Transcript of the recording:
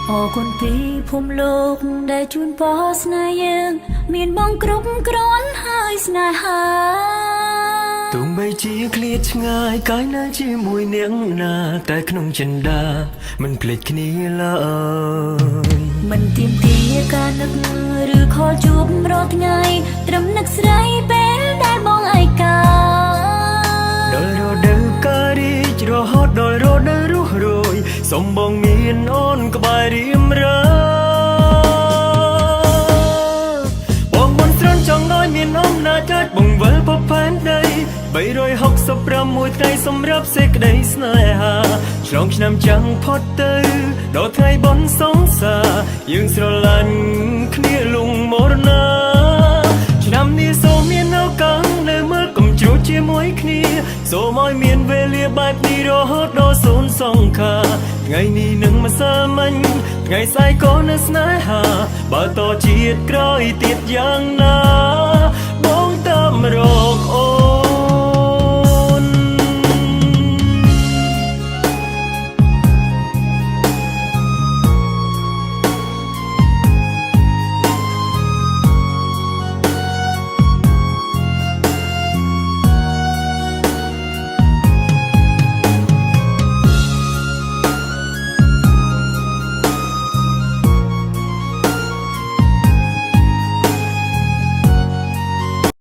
អរគុណពីភូមិលោកដែលជូនពរស្នេហ៍យើងមានបងគ្រប់គ្រាន់ហើយស្នេហាទោះបីជាឃ្លាតឆ្ងាយកាយនៅជាមួយអ្នកណាតែក្នុងចិន្តាមិនភ្លេចគ្នាឡើយមិនទៀមទាការនឹកឬខលជួបរាល់ថ្ងៃត្រឹមនឹកស្រីពេលដែលបងឯកាដល់រដូវកាលរីករហូតដល់រដូវរស់រយសូមបងមានអូនក្បែររៀមរាបងមិនស្រន់ចង់ឲ្យមានអំណាចអាចបង្វិលផុសផែនដី365ថ្ងៃសម្រាប់សេចក្តីស្នេហាឆ្លងឆ្នាំចាំងផុតទៅដល់ថ្ងៃបុណ្យសង្សារយើងស្រឡាញ់គ្នាលងមរណាឆ្នាំនេះសូមមានឱកាសនៅមើលកំជ្រោះជាមួយគ្នាសូមឲ្យមានវេលាបែបនេះរហូតដល់សូន្យសង្ខារថ្ងៃនេះនឹងម្សិលមិញថ្ងៃស្អែកក៏នៅស្នេហាបើតជាតិក្រោយទៀតយ៉ាងណា